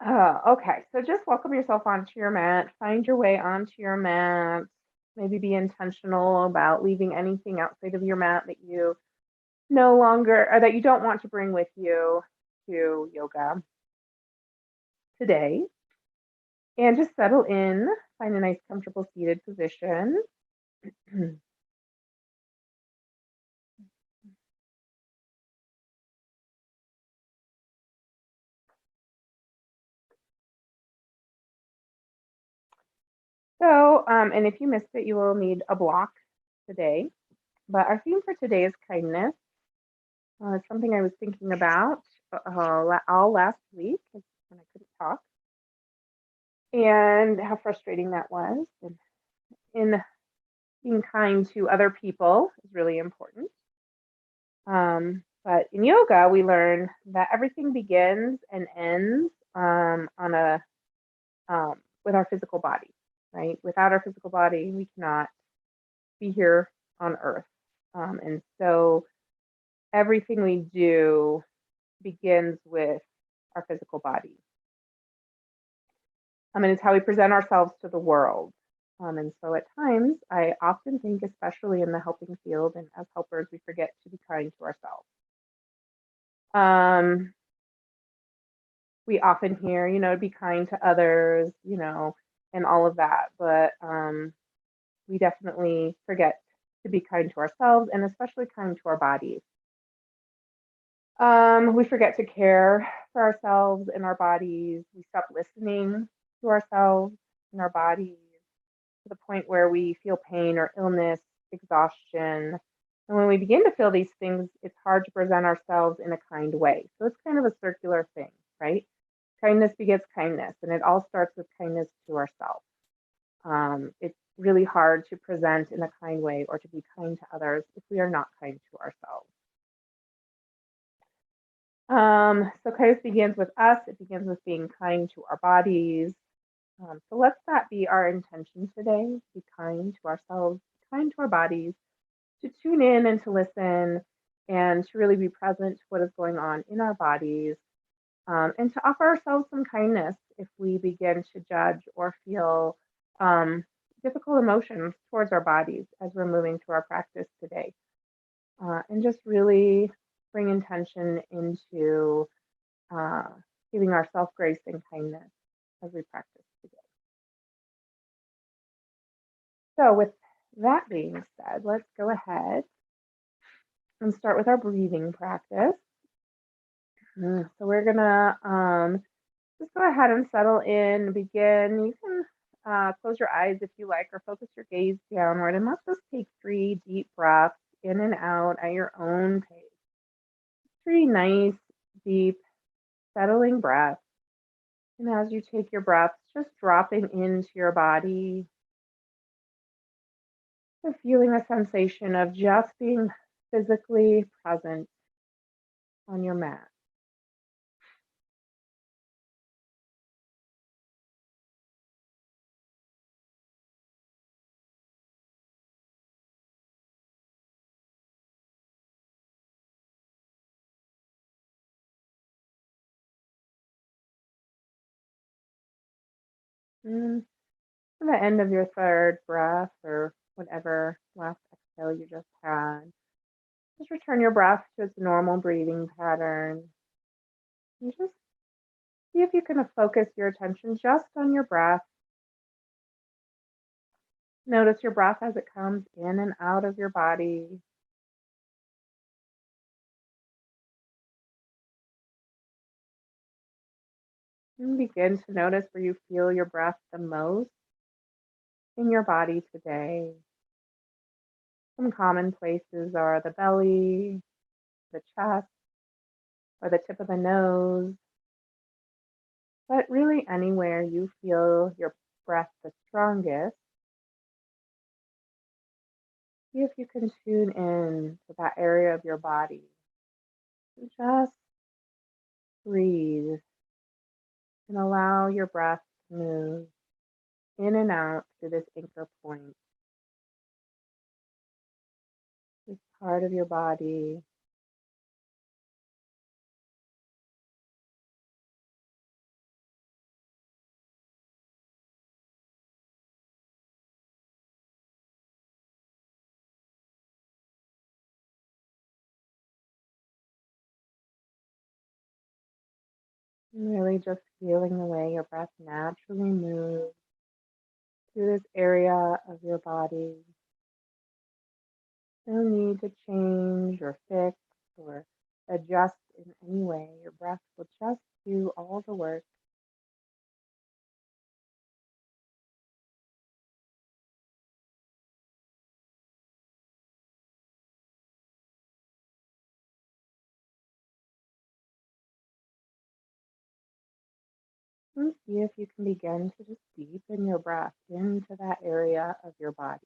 Okay, so just welcome yourself onto your mat. Find your way onto your mat. Maybe be intentional about leaving anything outside of your mat that you no longer or that you don't want to bring with you to yoga today. And just settle in, find a nice, comfortable seated position. And if you missed it, you will need a block today. But our theme for today is kindness. It's something I was thinking about all last week when I couldn't talk, and how frustrating that was. And in being kind to other people is really important. But in yoga, we learn that everything begins and ends on a with our physical body, right? Without our physical body, we cannot be here on Earth. And so everything we do begins with our physical body. And it's how we present ourselves to the world. And so at times, I often think, especially in the helping field and as helpers, we forget to be kind to ourselves. Um, we often hear, be kind to others, and all of that. But we definitely forget to be kind to ourselves and especially kind to our bodies. We forget to care for ourselves and our bodies. We stop listening to ourselves and our bodies to the point where we feel pain or illness, exhaustion. And when we begin to feel these things, it's hard to present ourselves in a kind way. So it's kind of a circular thing, right? Kindness begets kindness, and it all starts with kindness to ourselves. It's really hard to present in a kind way or to be kind to others if we are not kind to ourselves. So kindness begins with us. It begins with being kind to our bodies. So let that be our intention today, be kind to ourselves, kind to our bodies, to tune in and to listen and to really be present to what is going on in our bodies, and to offer ourselves some kindness if we begin to judge or feel difficult emotions towards our bodies as we're moving through our practice today. And just really bring intention into uh, giving ourselves grace and kindness as we practice today. So, with that being said, let's go ahead and start with our breathing practice. So, we're gonna just go ahead and settle in, begin. You can close your eyes if you like, or focus your gaze downward, and let's just take 3 deep breaths in and out at your own pace. 3 nice, deep, settling breaths. And as you take your breaths, just dropping into your body, and feeling a sensation of just being physically present on your mat. And at the end of your third breath, or whatever last exhale you just had, just return your breath to its normal breathing pattern. And just see if you can focus your attention just on your breath. Notice your breath as it comes in and out of your body. And begin to notice where you feel your breath the most in your body today. Some common places are the belly, the chest, or the tip of the nose, but really anywhere you feel your breath the strongest. See if you can tune in to that area of your body. Just breathe and allow your breath to move in and out to this anchor point, this part of your body. And really just feeling the way your breath naturally moves through this area of your body. No need to change or fix or adjust in any way. Your breath will just do all the work. And see if you can begin to just deepen your breath into that area of your body.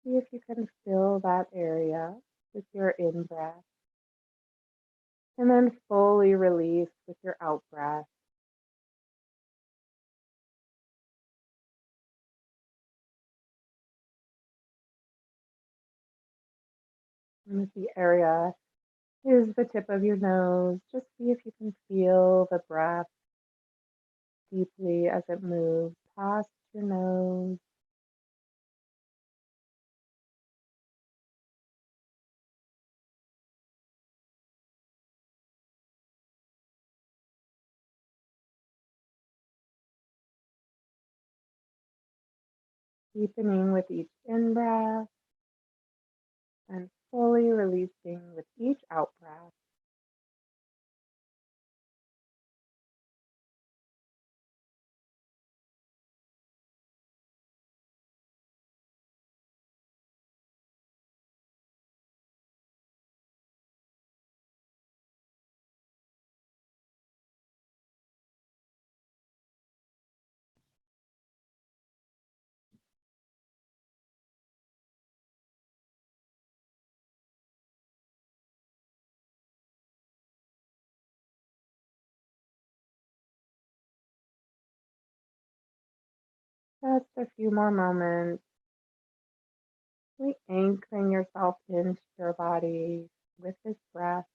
See if you can fill that area with your in breath and then fully release with your out breath. And if the area is the tip of your nose, just see if you can feel the breath deeply as it moves past your nose. Deepening with each in breath and fully releasing with each out breath. Just a few more moments. Really anchoring yourself into your body with this breath.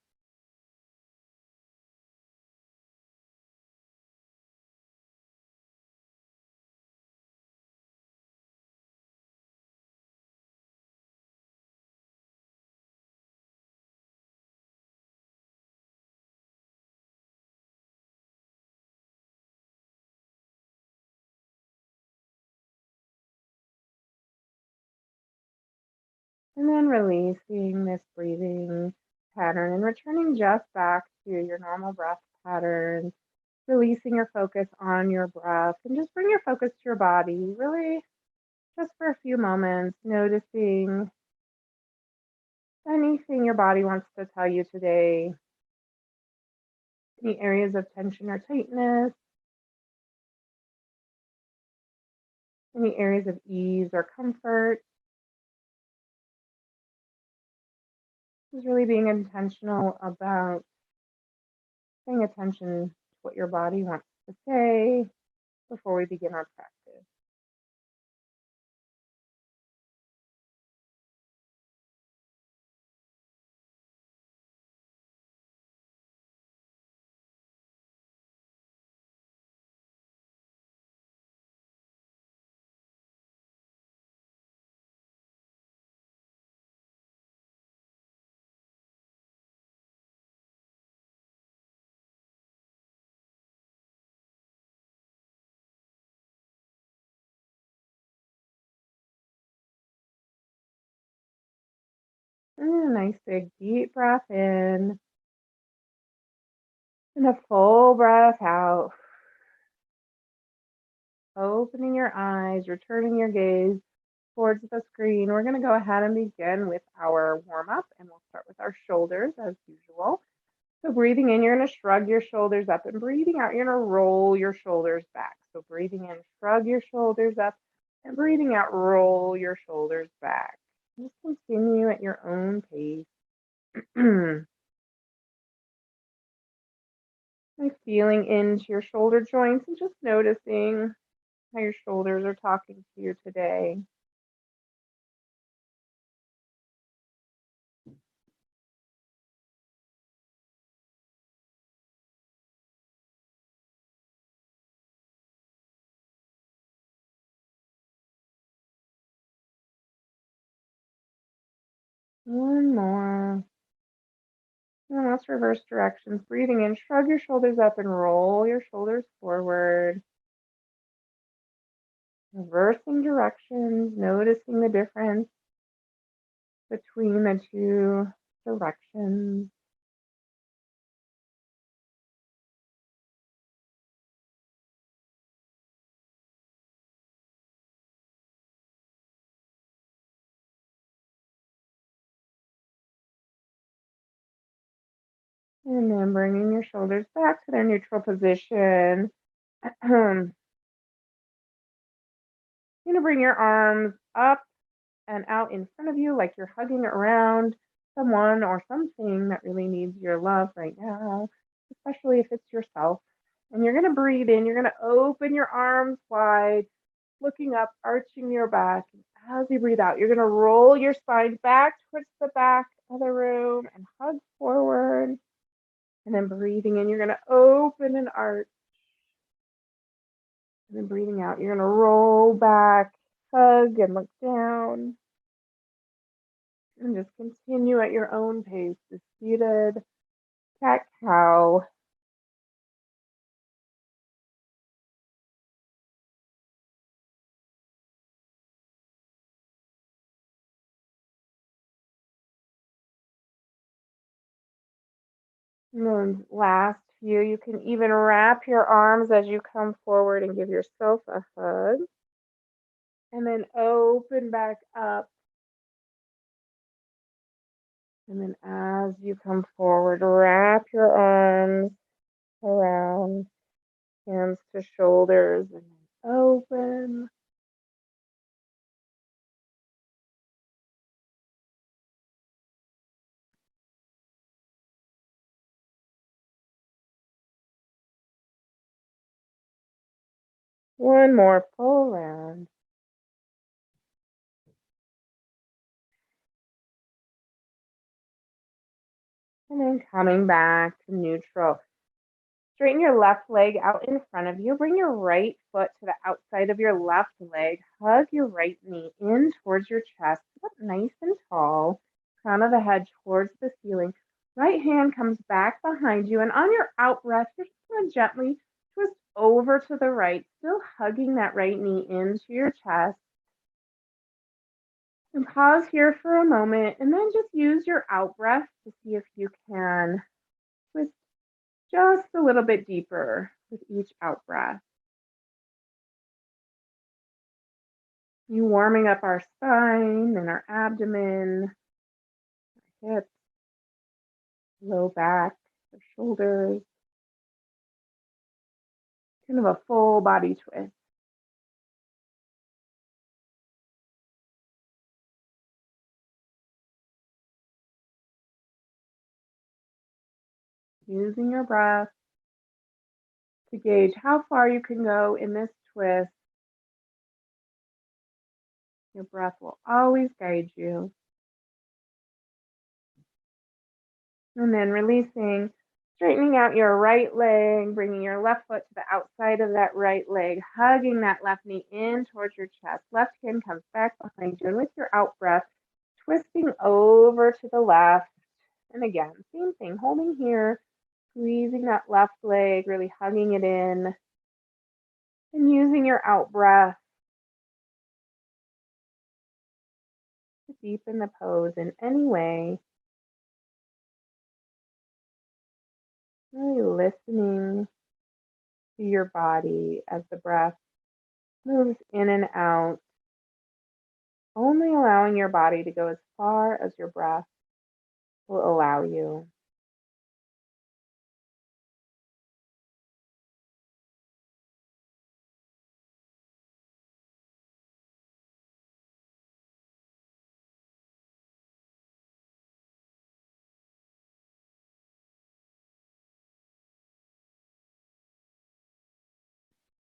And then releasing this breathing pattern and returning just back to your normal breath pattern. Releasing your focus on your breath and just bring your focus to your body. Really, just for a few moments, noticing anything your body wants to tell you today, any areas of tension or tightness, any areas of ease or comfort. Just really being intentional about paying attention to what your body wants to say before we begin our practice. And a nice big deep breath in and a full breath out. Opening your eyes, returning your gaze towards the screen. We're going to go ahead and begin with our warm up, and we'll start with our shoulders as usual. So, breathing in, you're going to shrug your shoulders up, and breathing out, you're going to roll your shoulders back. So, breathing in, shrug your shoulders up, and breathing out, roll your shoulders back. Just continue at your own pace. Like feeling into your shoulder joints and just noticing how your shoulders are talking to you today. One more. And let's reverse directions. Breathing in, shrug your shoulders up and roll your shoulders forward. Reversing directions, noticing the difference between the two directions. And then bringing your shoulders back to their neutral position. You're going to bring your arms up and out in front of you like you're hugging around someone or something that really needs your love right now, especially if it's yourself. And you're going to breathe in. You're going to open your arms wide, looking up, arching your back. And as you breathe out, you're going to roll your spine back towards the back of the room and hug forward. And then breathing in, you're going to open and arch. And then breathing out, you're going to roll back, hug, and look down. And just continue at your own pace, the seated cat cow. And then last few, you can even wrap your arms as you come forward and give yourself a hug. And then open back up. And then as you come forward, wrap your arms around, hands to shoulders, and then open. One more full round. And then coming back to neutral. Straighten your left leg out in front of you. Bring your right foot to the outside of your left leg. Hug your right knee in towards your chest. Sit up nice and tall. Crown of the head towards the ceiling. Right hand comes back behind you. And on your out breath, you're just going to gently twist over to the right, still hugging that right knee into your chest. And pause here for a moment. And then just use your out breath to see if you can twist just a little bit deeper with each out breath. You warming up our spine and our abdomen, our hips, low back, our shoulders, kind of a full body twist. Using your breath to gauge how far you can go in this twist. Your breath will always guide you. And then releasing, straightening out your right leg, bringing your left foot to the outside of that right leg, hugging that left knee in towards your chest. Left hand comes back behind you. And with your out breath, twisting over to the left. And again, same thing, holding here, squeezing that left leg, really hugging it in. And using your out breath to deepen the pose in any way. Really listening to your body as the breath moves in and out, only allowing your body to go as far as your breath will allow you.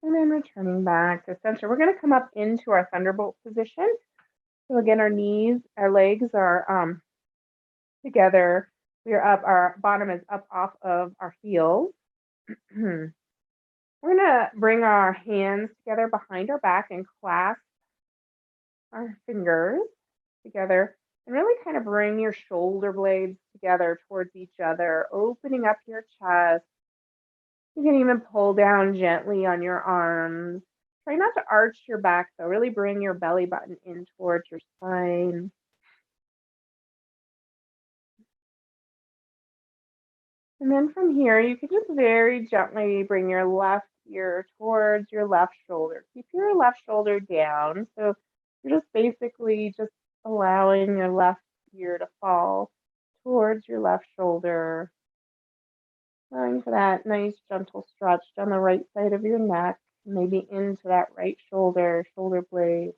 And then returning back to center, we're going to come up into our thunderbolt position. So again, our knees, our legs are together. We are up, our bottom is up off of our heels. We're going to bring our hands together behind our back and clasp our fingers together. And really kind of bring your shoulder blades together towards each other, opening up your chest. You can even pull down gently on your arms. Try not to arch your back, though. Really bring your belly button in towards your spine. And then from here, you can just very gently bring your left ear towards your left shoulder. Keep your left shoulder down. So you're just basically just allowing your left ear to fall towards your left shoulder, allowing for that nice gentle stretch down the right side of your neck, maybe into that right shoulder, shoulder blade.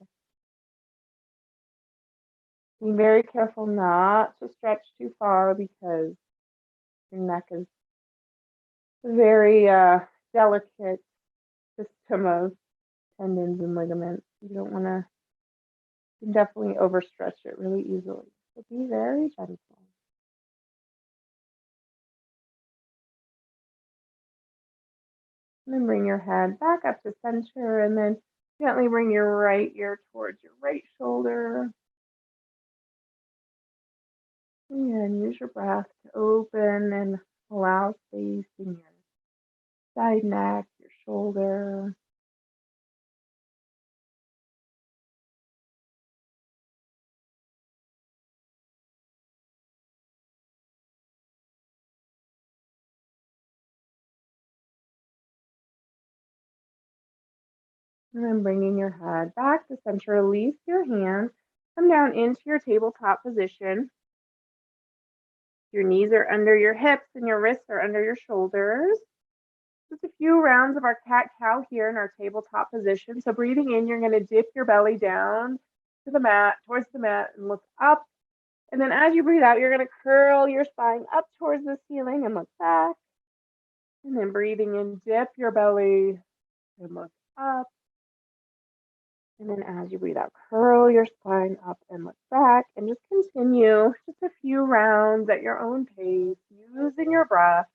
Be very careful not to stretch too far because your neck is a very delicate system of tendons and ligaments. You don't want to, you can definitely overstretch it really easily. So be very gentle. And then bring your head back up to center and then gently bring your right ear towards your right shoulder. And use your breath to open and allow space in your side neck, your shoulder. And then bringing your head back to center, release your hands, come down into your tabletop position. Your knees are under your hips and your wrists are under your shoulders. Just a few rounds of our cat cow here in our tabletop position. So breathing in, you're going to dip your belly down to the mat, towards the mat, and look up. And then as you breathe out, you're going to curl your spine up towards the ceiling and look back. And then breathing in, dip your belly and look up. And then as you breathe out, curl your spine up and look back. And just continue just a few rounds at your own pace, using your breath.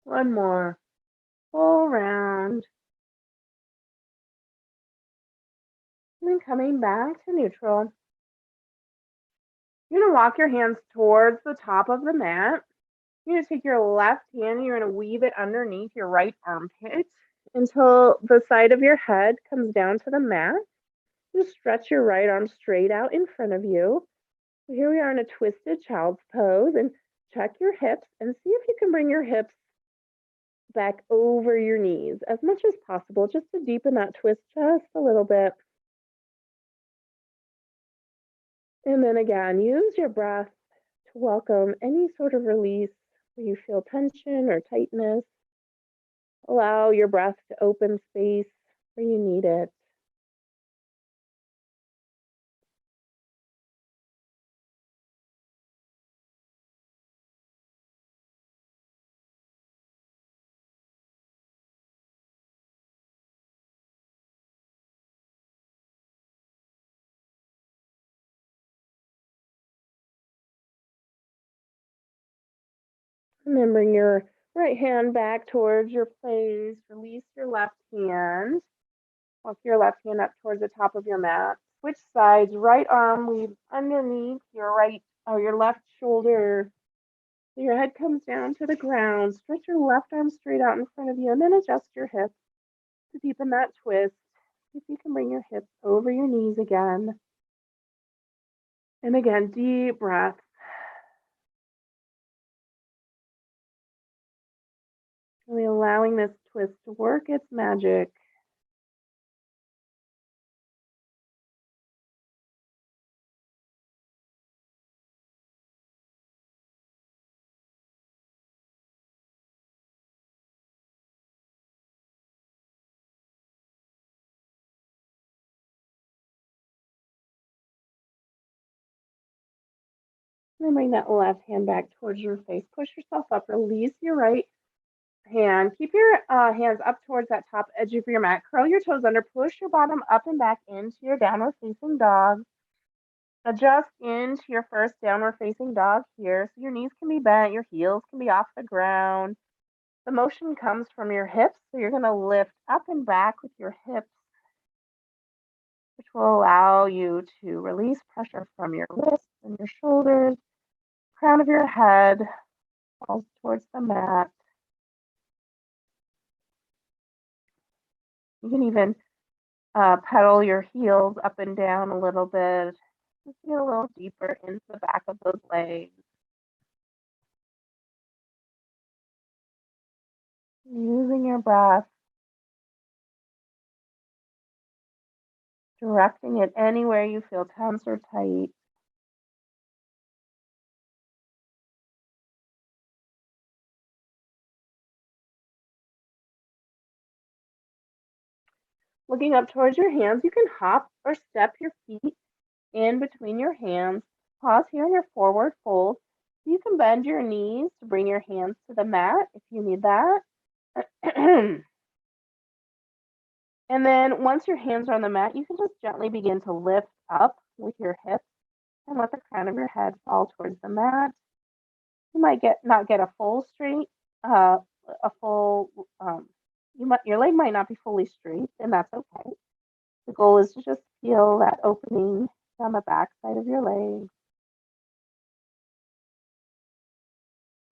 One more full round. And then coming back to neutral. You're going to walk your hands towards the top of the mat. You're going to take your left hand and you're going to weave it underneath your right armpit until the side of your head comes down to the mat. Just stretch your right arm straight out in front of you. So here we are in a twisted child's pose, and check your hips and see if you can bring your hips back over your knees as much as possible, just to deepen that twist just a little bit. And then again, use your breath to welcome any sort of release where you feel tension or tightness. Allow your breath to open space where you need it. And then bring your right hand back towards your place. Release your left hand. Walk your left hand up towards the top of your mat. Switch sides. Right arm weave underneath your right or your left shoulder. So your head comes down to the ground. Stretch your left arm straight out in front of you, and then adjust your hips to deepen that twist. See if you can bring your hips over your knees again. And again, deep breath. Really allowing this twist to work its magic. And then bring that left hand back towards your face. Push yourself up. Release your right. And keep your hands up towards that top edge of your mat. Curl your toes under, push your bottom up and back into your downward facing dog. Adjust into your first downward facing dog here. So your knees can be bent, your heels can be off the ground. The motion comes from your hips. So you're going to lift up and back with your hips, which will allow you to release pressure from your wrists and your shoulders. Crown of your head falls towards the mat. You can even pedal your heels up and down a little bit. Just get a little deeper into the back of those legs. Using your breath, directing it anywhere you feel tense or tight. Looking up towards your hands, you can hop or step your feet in between your hands. Pause here in your forward fold. You can bend your knees to bring your hands to the mat if you need that. And then once your hands are on the mat, you can just gently begin to lift up with your hips and let the crown of your head fall towards the mat. You might not get a full straight, a full, your leg might not be fully straight, and that's okay. The goal is to just feel that opening down the back side of your leg.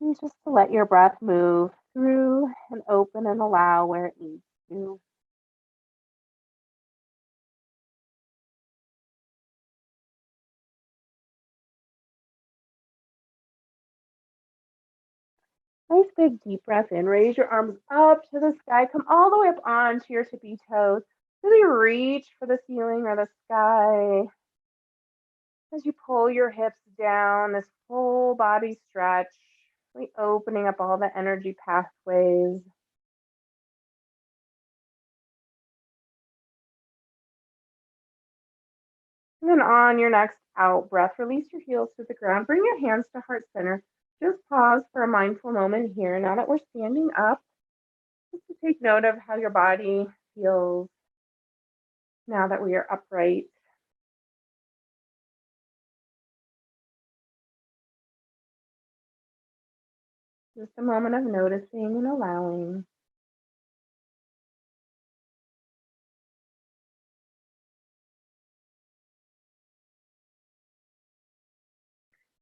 And just to let your breath move through and open and allow where it needs to. Nice big deep breath in. Raise your arms up to the sky. Come all the way up onto your tippy toes. Really reach for the ceiling or the sky. As you pull your hips down, this full body stretch, really opening up all the energy pathways. And then on your next out breath, release your heels to the ground. Bring your hands to heart center. Just pause for a mindful moment here. Now that we're standing up, just to take note of how your body feels now that we are upright. Just a moment of noticing and allowing.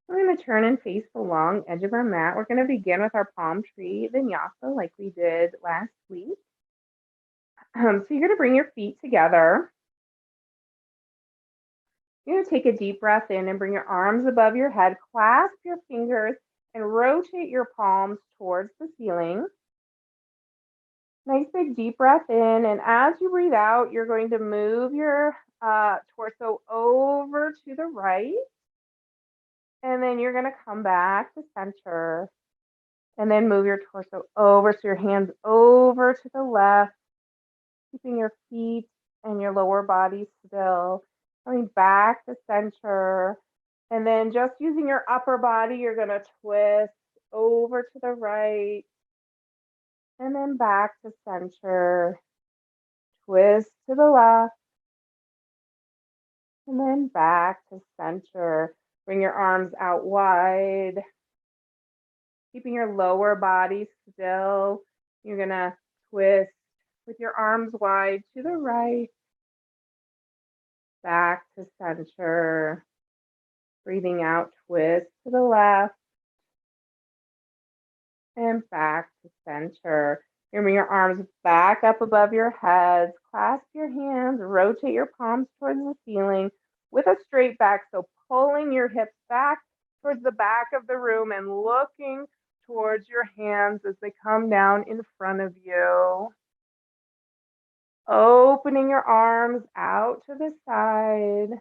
We're going to turn and face the long edge of our mat. We're going to begin with our palm tree vinyasa like we did last week. So you're going to bring your feet together. You're going to take a deep breath in and bring your arms above your head, clasp your fingers, and rotate your palms towards the ceiling. Nice big deep breath in, and as you breathe out, you're going to move your torso over to the right, and then you're going to come back to center, and then move your torso over, so your hands over to the left, keeping your feet and your lower body still, coming back to center, and then just using your upper body, you're going to twist over to the right, and then back to center, twist to the left, and then back to center. Bring your arms out wide, keeping your lower body still. You're going to twist with your arms wide to the right, back to center. Breathing out, twist to the left, and back to center. You bring your arms back up above your heads, clasp your hands, rotate your palms towards the ceiling with a straight back. So pulling your hips back towards the back of the room and looking towards your hands as they come down in front of you. Opening your arms out to the side.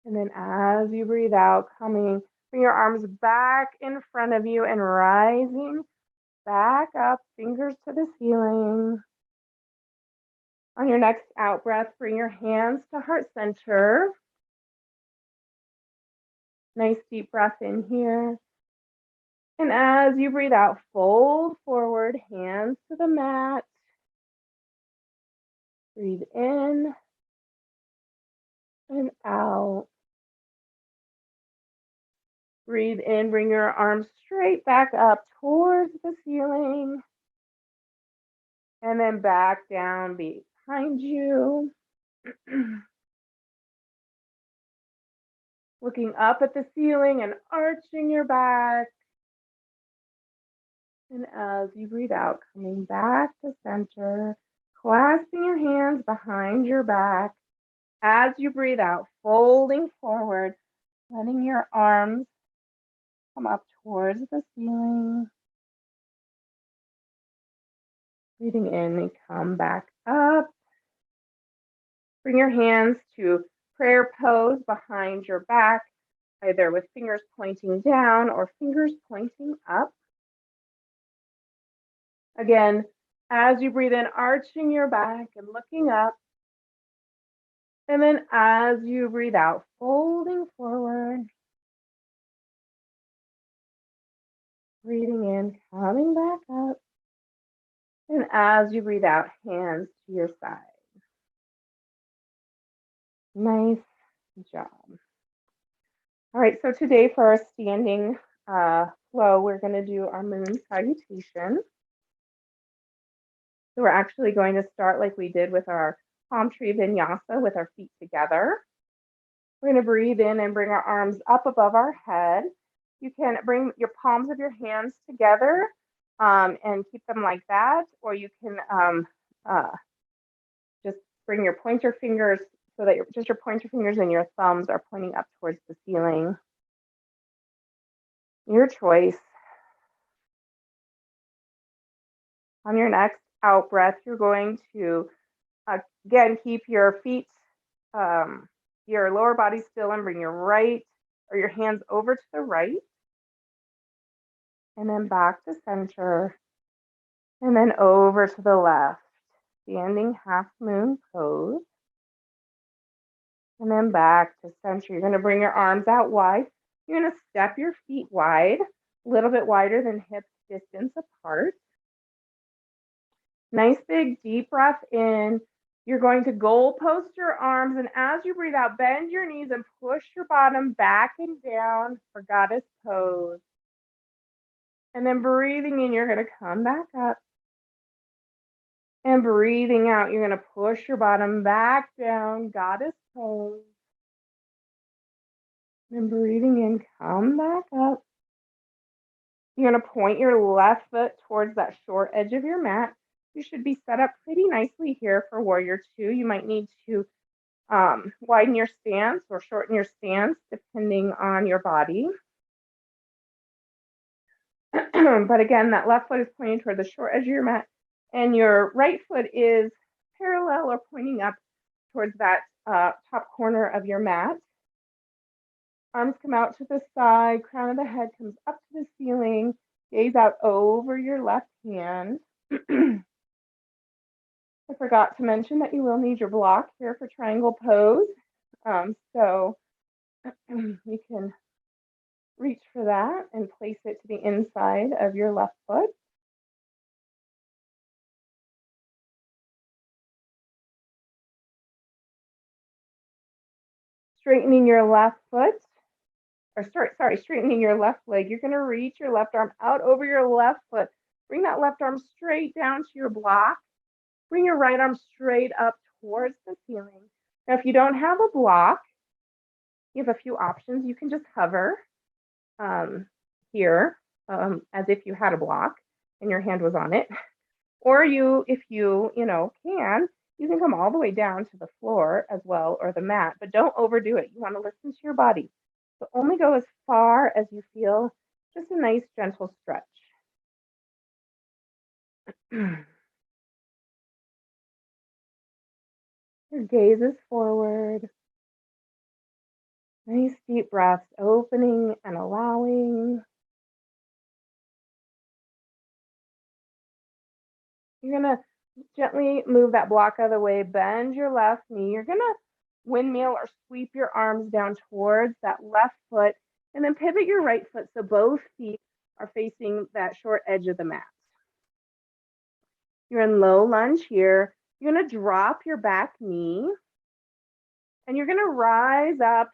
And then as you breathe out, bring your arms back in front of you and rising back up, fingers to the ceiling. On your next out breath, bring your hands to heart center. Nice deep breath in here. And as you breathe out, fold forward, hands to the mat. Breathe in and out. Breathe in, bring your arms straight back up towards the ceiling. And then back down behind you. Looking up at the ceiling and arching your back. And as you breathe out, coming back to center, clasping your hands behind your back. As you breathe out, folding forward, letting your arms come up towards the ceiling. Breathing in and come back up. Bring your hands to prayer pose behind your back, either with fingers pointing down or fingers pointing up. Again, as you breathe in, arching your back and looking up. And then as you breathe out, folding forward. Breathing in, coming back up. And as you breathe out, hands to your side. Nice job. All right, so today for our standing flow, we're going to do our moon salutation. So we're actually going to start like we did with our palm tree vinyasa with our feet together. We're going to breathe in and bring our arms up above our head. You can bring your palms of your hands together and keep them like that, or you can just bring your pointer fingers so that just your pointer fingers and your thumbs are pointing up towards the ceiling. Your choice. On your next out breath, you're going to, again, keep your feet, your lower body still and bring your right or your hands over to the right. And then back to center. And then over to the left. Standing half moon pose. And then back to center. You're going to bring your arms out wide. You're going to step your feet wide, a little bit wider than hip distance apart. Nice big deep breath in. You're going to goal post your arms, and as you breathe out, bend your knees and push your bottom back and down for goddess pose. And then breathing in, you're going to come back up. And breathing out, you're going to push your bottom back down, goddess pose. And breathing in, come back up. You're going to point your left foot towards that short edge of your mat. You should be set up pretty nicely here for warrior two. You might need to widen your stance or shorten your stance depending on your body. But again, that left foot is pointing toward the short edge of your mat, and your right foot is parallel or pointing up towards that top corner of your mat. Arms come out to the side, crown of the head comes up to the ceiling, gaze out over your left hand. I forgot to mention that you will need your block here for triangle pose. So you can reach for that and place it to the inside of your left foot. Straightening your left foot, or straightening your left leg. You're going to reach your left arm out over your left foot. Bring that left arm straight down to your block. Bring your right arm straight up towards the ceiling. Now, if you don't have a block, you have a few options. You can just hover here as if you had a block and your hand was on it. Or if you can, you can come all the way down to the floor as well, or the mat, but don't overdo it. You want to listen to your body. So only go as far as you feel just a nice gentle stretch. Your gaze is forward. Nice deep breaths, opening and allowing. You're going to gently move that block out of the way, bend your left knee. You're going to windmill or sweep your arms down towards that left foot, and then pivot your right foot so both feet are facing that short edge of the mat. You're in low lunge here. You're going to drop your back knee and you're going to rise up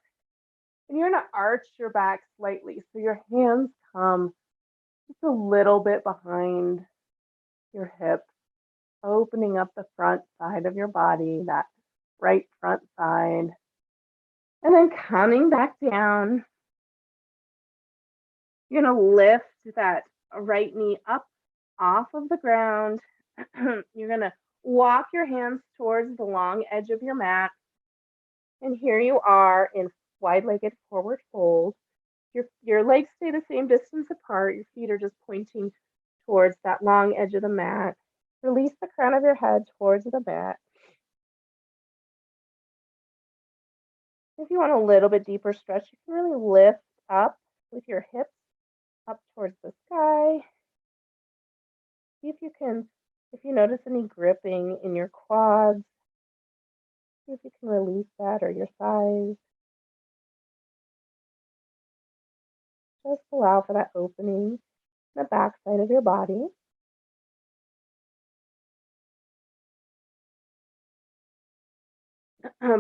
and you're going to arch your back slightly. So your hands come just a little bit behind your hips, opening up the front side of your body, that right front side. And then coming back down, you're going to lift that right knee up off of the ground. You're going to walk your hands towards the long edge of your mat. And here you are in wide-legged forward fold. Your legs stay the same distance apart. Your feet are just pointing towards that long edge of the mat. Release the crown of your head towards the mat. If you want a little bit deeper stretch, you can really lift up with your hips up towards the sky. See if you notice any gripping in your quads, see if you can release that, or your thighs. Just allow for that opening in the back side of your body.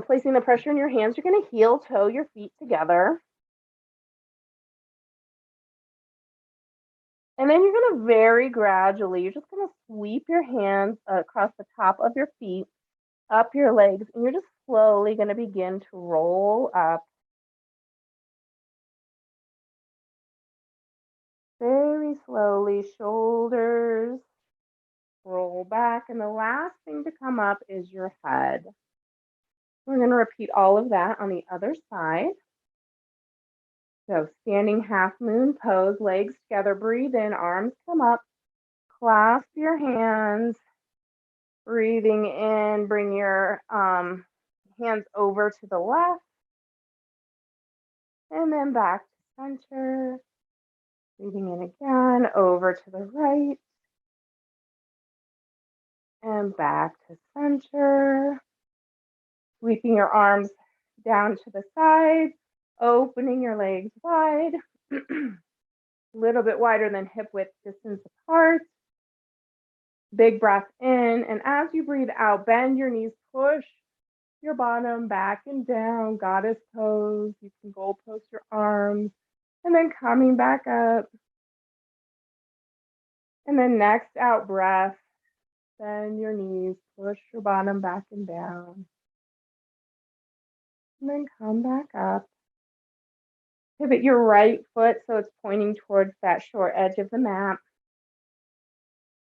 Placing the pressure in your hands, you're going to heel toe your feet together. And then you're going to very gradually, you're just going to sweep your hands across the top of your feet, up your legs, and you're just slowly going to begin to roll up. Very slowly, shoulders roll back, and the last thing to come up is your head. We're going to repeat all of that on the other side. So standing half moon pose, legs together, breathe in, arms come up, clasp your hands, breathing in, bring your hands over to the left, and then back to center, breathing in again, over to the right, and back to center, sweeping your arms down to the side, opening your legs wide, a little bit wider than hip width distance apart. Big breath in, and as you breathe out, bend your knees, push your bottom back and down, goddess pose. You can goal post your arms, and then coming back up. And then next out breath, bend your knees, push your bottom back and down. And then come back up. Pivot your right foot so it's pointing towards that short edge of the mat.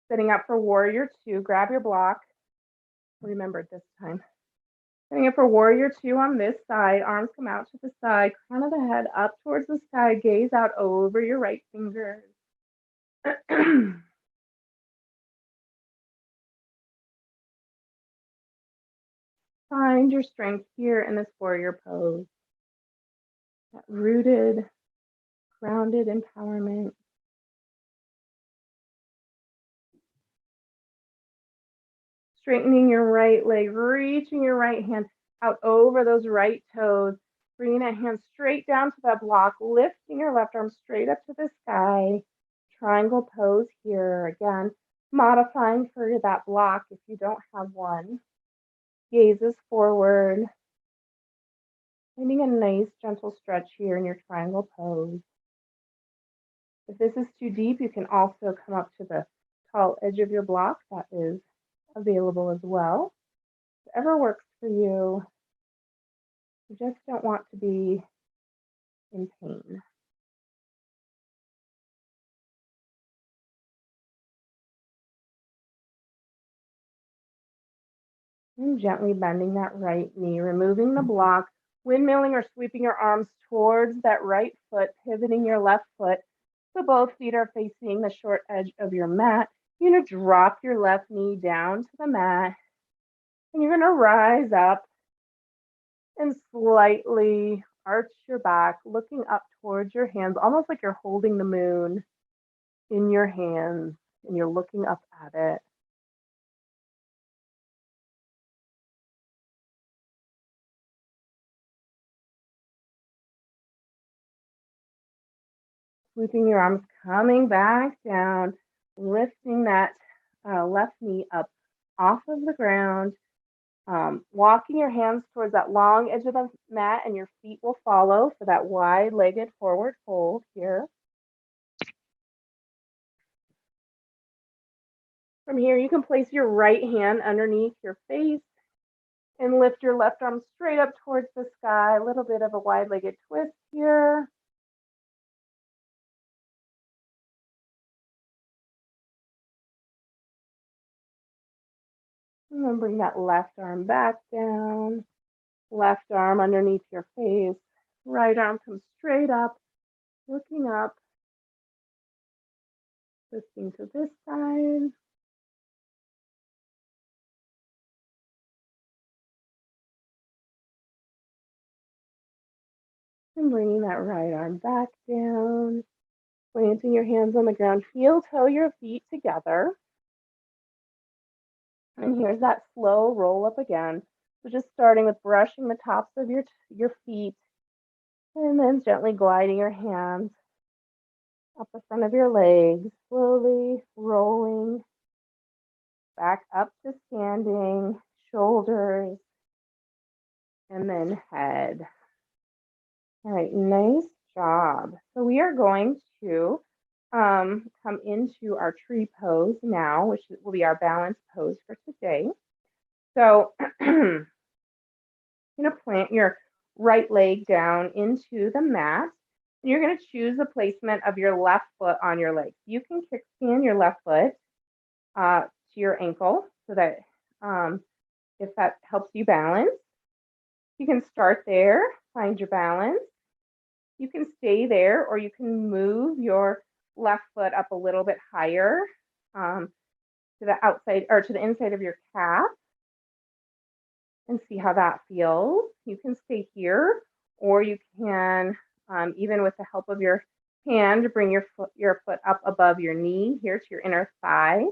Setting up for warrior two, grab your block. Remember it this time. Setting up for warrior two on this side, arms come out to the side, crown of the head up towards the sky, gaze out over your right fingers. Find your strength here in this warrior pose. That rooted, grounded empowerment. Straightening your right leg, reaching your right hand out over those right toes, bringing that hand straight down to that block, lifting your left arm straight up to the sky. Triangle pose here. Again, modifying for that block if you don't have one. Gazes forward. Finding a nice gentle stretch here in your triangle pose. If this is too deep, you can also come up to the tall edge of your block. That is available as well. Whatever works for you. You just don't want to be in pain. And gently bending that right knee, removing the block, windmilling or sweeping your arms towards that right foot, pivoting your left foot so both feet are facing the short edge of your mat. You're going to drop your left knee down to the mat, and you're going to rise up and slightly arch your back, looking up towards your hands, almost like you're holding the moon in your hands and you're looking up at it. Sweeping your arms, Coming back down, lifting that left knee up off of the ground, walking your hands towards that long edge of the mat, and your feet will follow for that wide-legged forward fold here. From here, you can place your right hand underneath your face and lift your left arm straight up towards the sky. A little bit of a wide-legged twist here. And then bring that left arm back down. Left arm underneath your face. Right arm comes straight up, looking up. Twisting to this side. And bringing that right arm back down. Planting your hands on the ground. Heel toe your feet together. And here's that slow roll up again. So just starting with brushing the tops of your feet, and then gently gliding your hands up the front of your legs, slowly rolling back up to standing, shoulders, and then head. All right, nice job. So we are going to come into our tree pose now, which will be our balance pose for today. So you're going to plant your right leg down into the mat. And you're going to choose the placement of your left foot on your leg. You can kickstand your left foot to your ankle so that if that helps you balance, you can start there, find your balance. You can stay there, or you can move your left foot up a little bit higher to the outside or to the inside of your calf and see how that feels. You can stay here, or you can, even with the help of your hand, bring your foot up above your knee here to your inner thigh.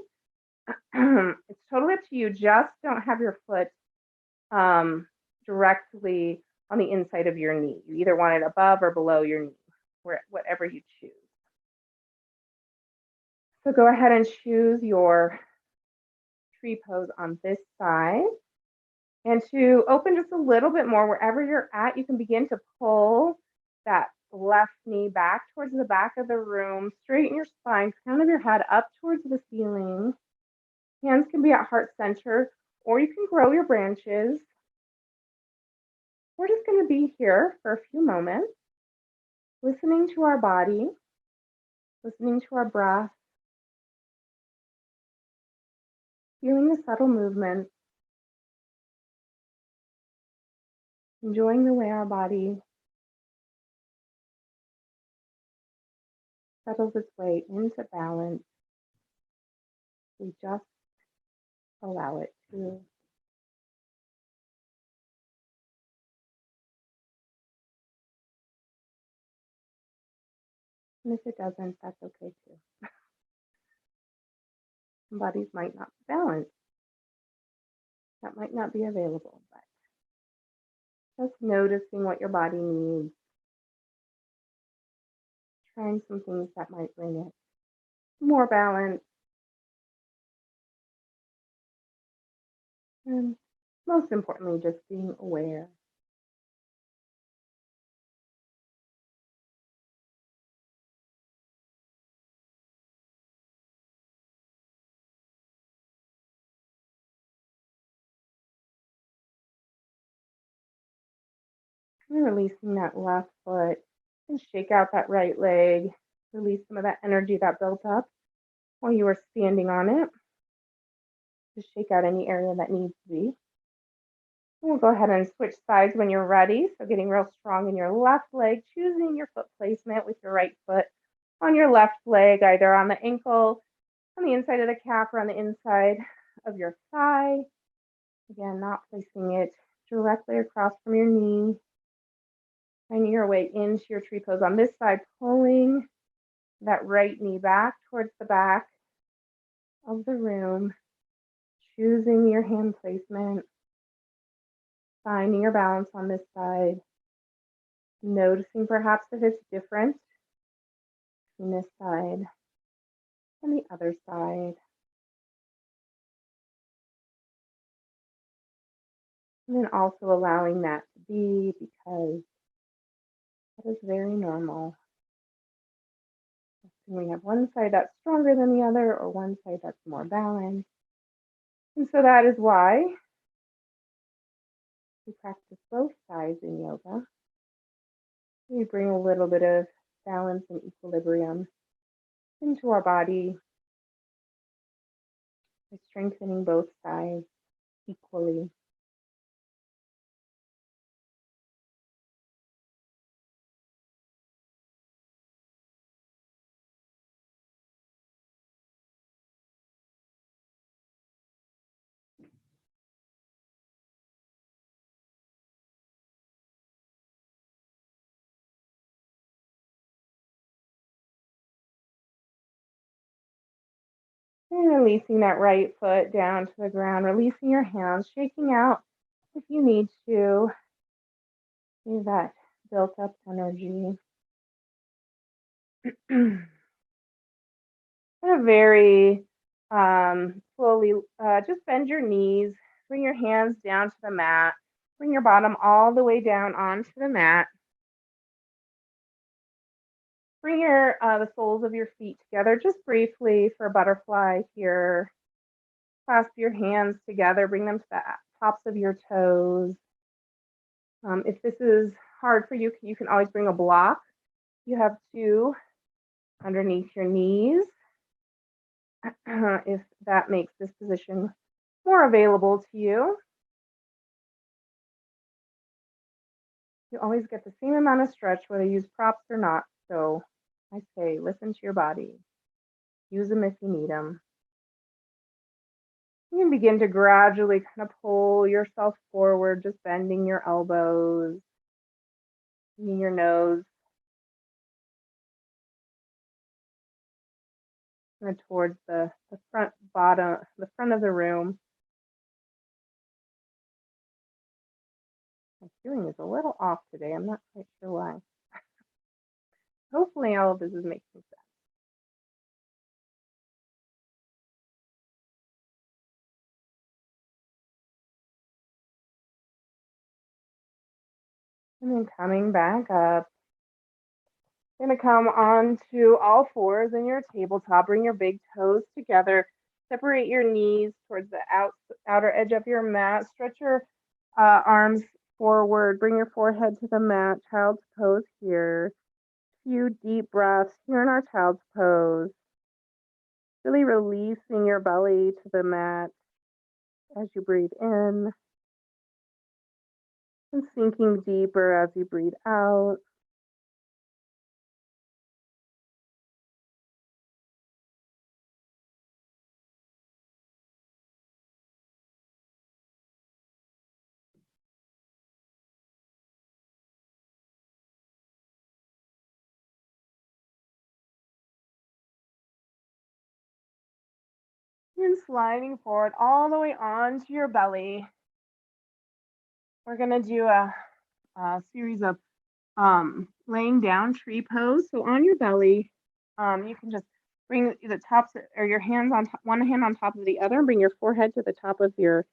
It's totally up to you. Just don't have your foot directly on the inside of your knee. You either want it above or below your knee, whatever you choose. So go ahead and choose your tree pose on this side. And to open just a little bit more, wherever you're at, you can begin to pull that left knee back towards the back of the room, straighten your spine, crown of your head up towards the ceiling. Hands can be at heart center, or you can grow your branches. We're just going to be here for a few moments, listening to our body, listening to our breath, feeling the subtle movement, enjoying the way our body settles its way into balance. We just allow it to. And if it doesn't, that's okay too. Some bodies might not be balanced. That might not be available, but just noticing what your body needs. Trying some things that might bring it more balance. And most importantly, just being aware. And releasing that left foot and shake out that right leg. Release some of that energy that built up while you were standing on it. Just shake out any area that needs to be. We'll go ahead and switch sides when you're ready. So getting real strong in your left leg, choosing your foot placement with your right foot on your left leg, either on the ankle, on the inside of the calf, or on the inside of your thigh. Again, not placing it directly across from your knee. Finding your way into your tree pose on this side, pulling that right knee back towards the back of the room, choosing your hand placement, finding your balance on this side, noticing perhaps if it's different releasing this side and the other side. And then also allowing that to be, because that is very normal. We have one side that's stronger than the other, or one side that's more balanced. And so that is why we practice both sides in yoga. We bring a little bit of balance and equilibrium into our body by strengthening both sides equally. And releasing that right foot down to the ground, releasing your hands, shaking out if you need to. Leave that built up energy. Kind of very slowly, just bend your knees, bring your hands down to the mat, bring your bottom all the way down onto the mat. Bring your the soles of your feet together just briefly for a butterfly here. Clasp your hands together, bring them to the tops of your toes. If this is hard for you, you can always bring a block. You have two underneath your knees. If that makes this position more available to you. You always get the same amount of stretch whether you use props or not. So I say, listen to your body. Use them if you need them. You can begin to gradually kind of pull yourself forward, just bending your elbows, bringing your nose kind of towards the front bottom, the front of the room. My feeling is a little off today. I'm not quite sure why. Hopefully all of this is making sense. And then coming back up, you're going to come onto all fours in your tabletop. Bring your big toes together. Separate your knees towards the outer edge of your mat. Stretch your arms forward. Bring your forehead to the mat. Child's pose here. Few deep breaths here in our child's pose. Really releasing your belly to the mat as you breathe in. And sinking deeper as you breathe out. And sliding forward all the way onto your belly. We're going to do a series of laying down tree pose. So on your belly, you can just bring the tops or your hands on one hand on top of the other and bring your forehead to the top of your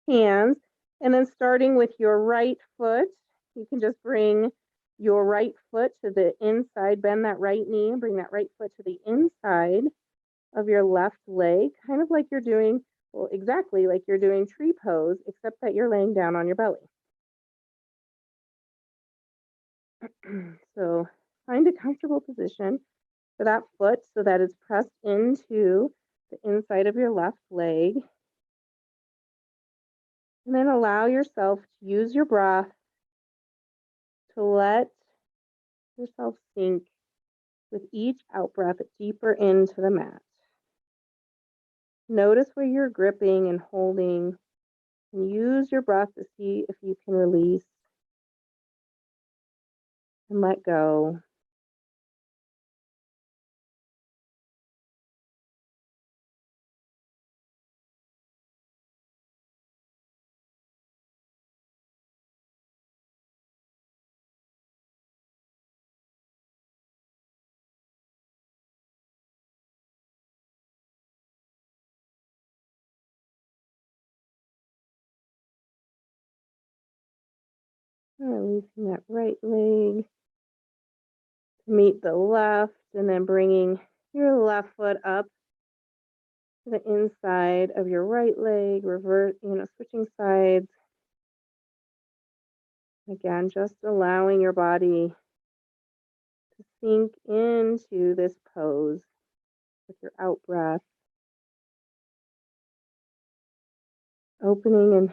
hands. And then starting with your right foot, you can just bring your right foot to the inside, bend that right knee, and bring that right foot to the inside of your left leg, kind of like you're doing, well, exactly like you're doing tree pose, except that you're laying down on your belly. So find a comfortable position for that foot so that it's pressed into the inside of your left leg. And then allow yourself to use your breath to let yourself sink with each out breath deeper into the mat. Notice where you're gripping and holding, and use your breath to see if you can release and let go. And releasing that right leg to meet the left, and then bringing your left foot up to the inside of your right leg, revert, switching sides. Again, just allowing your body to sink into this pose with your out breath, opening and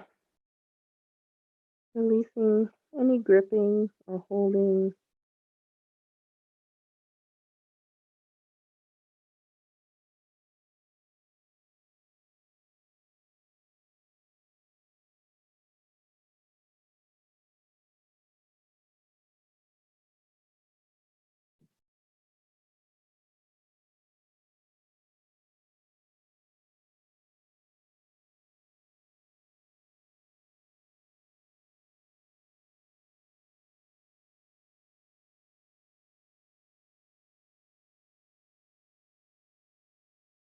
releasing any gripping or holding.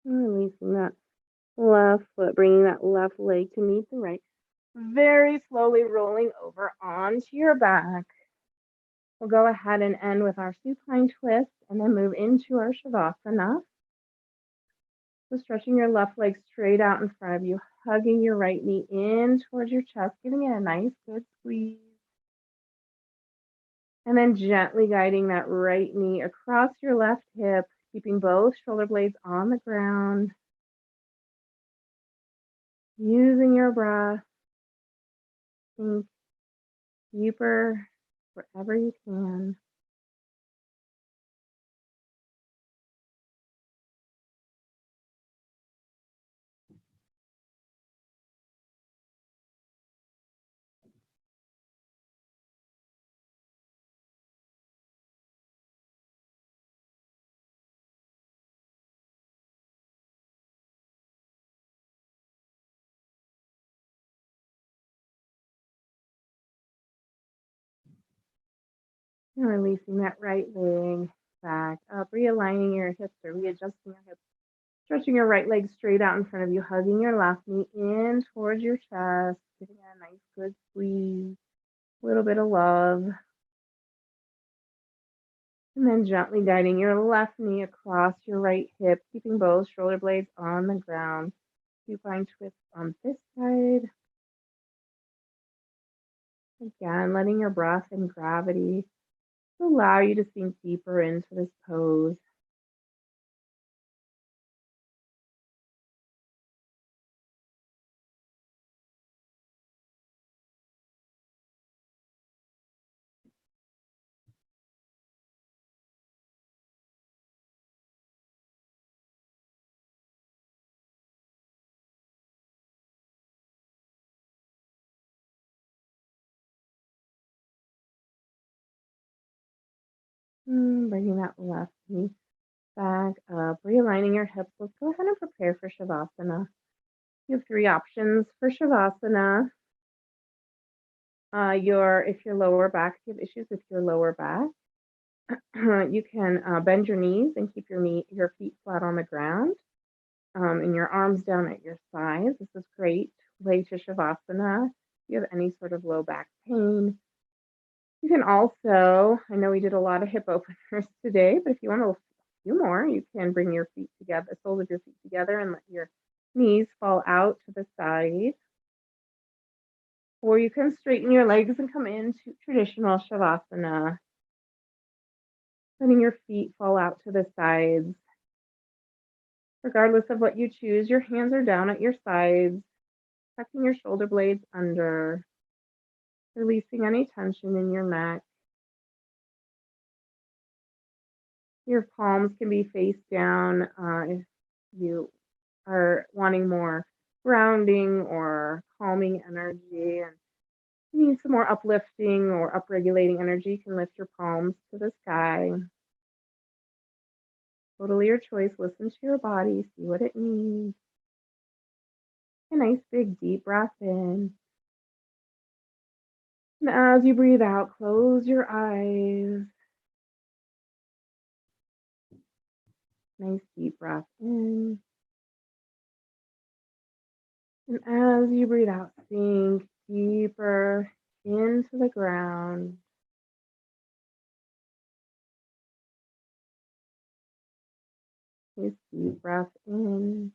And releasing that left foot, bringing that left leg to meet the right. Very slowly rolling over onto your back. We'll go ahead and end with our supine twist and then move into our Shavasana. So stretching your left leg straight out in front of you, hugging your right knee in towards your chest, giving it a nice good squeeze. And then gently guiding that right knee across your left hip, keeping both shoulder blades on the ground. Using your breath, sink deeper wherever you can. And releasing that right leg back up, realigning your hips or readjusting your hips, stretching your right leg straight out in front of you, hugging your left knee in towards your chest, giving it a nice good squeeze, a little bit of love. And then gently guiding your left knee across your right hip, keeping both shoulder blades on the ground. Supine twist on this side. Again, letting your breath and gravity allow you to sink deeper into this pose. Bringing that left knee back up, realigning your hips. Let's go ahead and prepare for Shavasana. You have three options for Shavasana. If your lower back, if you have issues with your lower back, you can bend your knees and keep your feet flat on the ground, and your arms down at your sides. This is great way to Shavasana. If you have any sort of low back pain, you can also, I know we did a lot of hip openers today, but if you want a few more, you can bring your feet together, the soles of your feet together, and let your knees fall out to the side. Or you can straighten your legs and come into traditional Shavasana, letting your feet fall out to the sides. Regardless of what you choose, your hands are down at your sides, tucking your shoulder blades under, releasing any tension in your neck. Your palms can be face down if you are wanting more grounding or calming energy and you need some more uplifting or upregulating energy. You can lift your palms to the sky. Totally your choice. Listen to your body, see what it needs. A nice big deep breath in. And as you breathe out, close your eyes. Nice deep breath in. And as you breathe out, sink deeper into the ground. Take a deep breath in.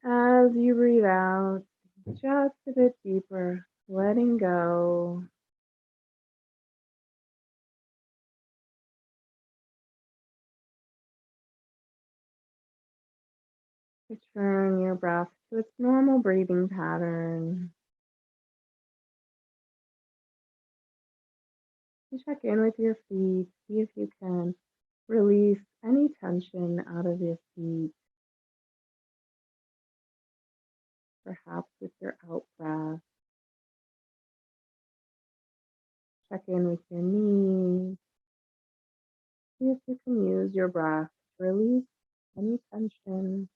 As you breathe out, just a bit deeper, letting go. Return your breath to its normal breathing pattern. And check in with your feet. See if you can release any tension out of your feet, perhaps with your out breath. Check in with your knees. See if you can use your breath to release any tension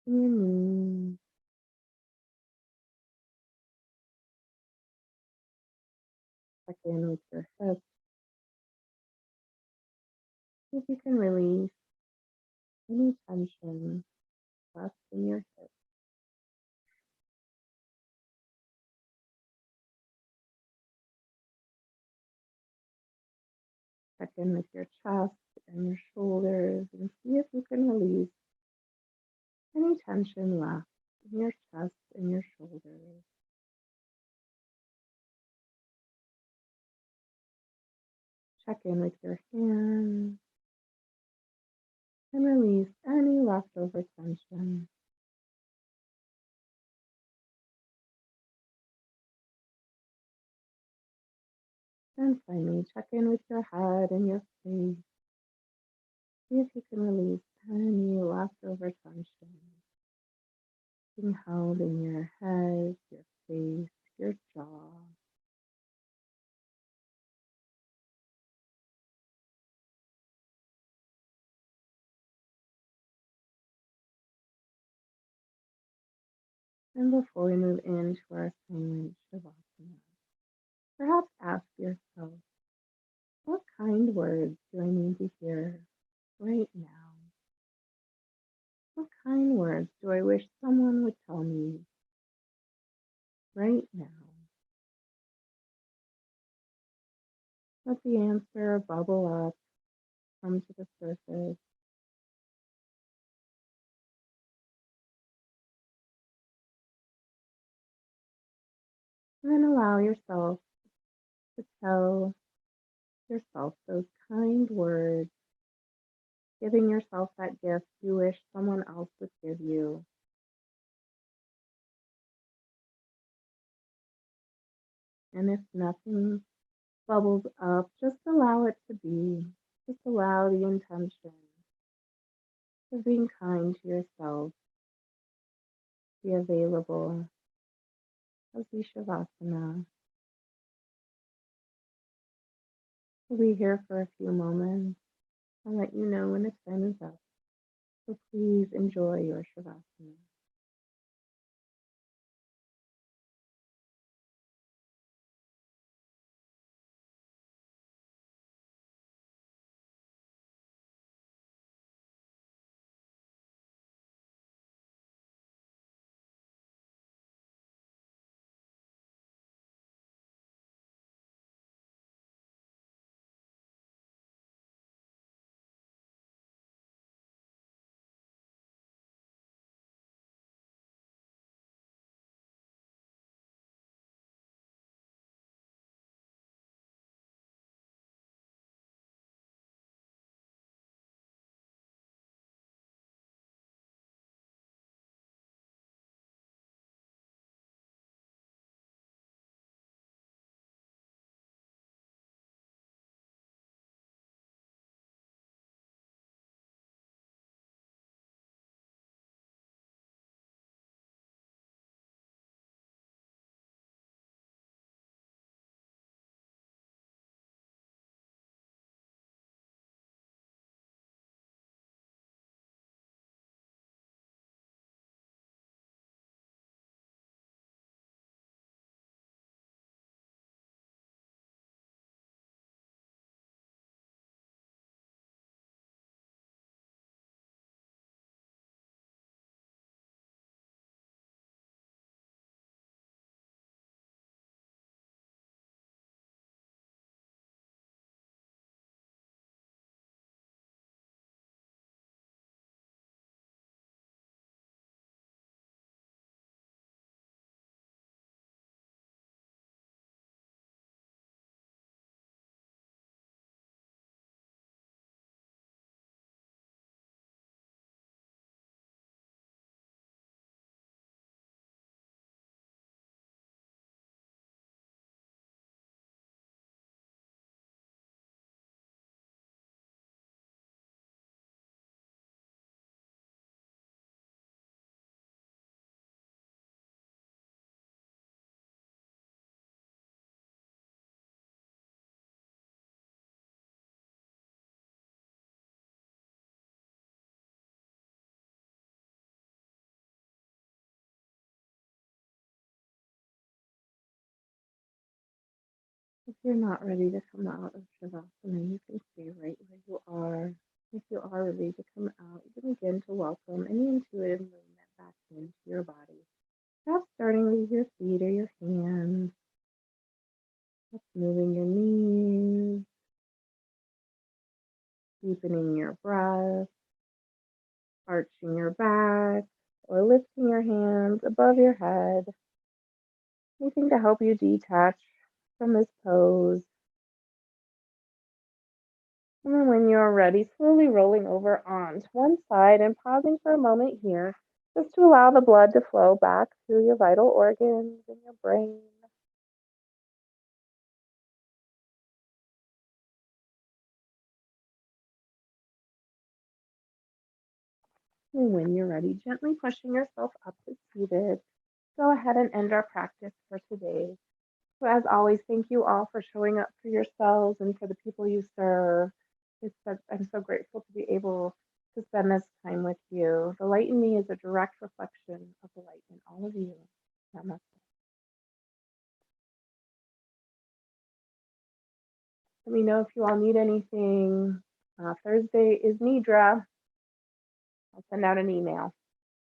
in your knees. Check in with your hips. See if you can release any tension left in your hips. Check in with your chest and your shoulders and see if you can release any tension left in your chest and your shoulders. Check in with your hands and release any leftover tension. And finally, check in with your head and your face. See if you can release any leftover tension being held in your head, your face, your jaw. And before we move into our silent Shavasana, perhaps ask yourself, what kind words do I need to hear right now? What kind words do I wish someone would tell me right now? Let the answer bubble up, come to the surface, and then allow yourself to tell yourself those kind words, giving yourself that gift you wish someone else would give you. And if nothing bubbles up, just allow it to be. Just allow the intention of being kind to yourself, be available as we Shavasana. We'll be here for a few moments. I'll let you know when the time is up. So please enjoy your Shavasana. If you're not ready to come out of Shavasana, you can stay right where you are. If you are ready to come out, you can begin to welcome any intuitive movement back into your body. Perhaps starting with your feet or your hands, just moving your knees, deepening your breath, arching your back, or lifting your hands above your head. Anything to help you detach from this pose. And then when you're ready, slowly rolling over onto one side and pausing for a moment here, just to allow the blood to flow back through your vital organs and your brain. And when you're ready, gently pushing yourself up to seated, go ahead and end our practice for today. So, as always, thank you all for showing up for yourselves and for the people you serve. I'm so grateful to be able to spend this time with you. The light in me is a direct reflection of the light in all of you. Namaste. Let me know if you all need anything. Thursday is Nidra. I'll send out an email.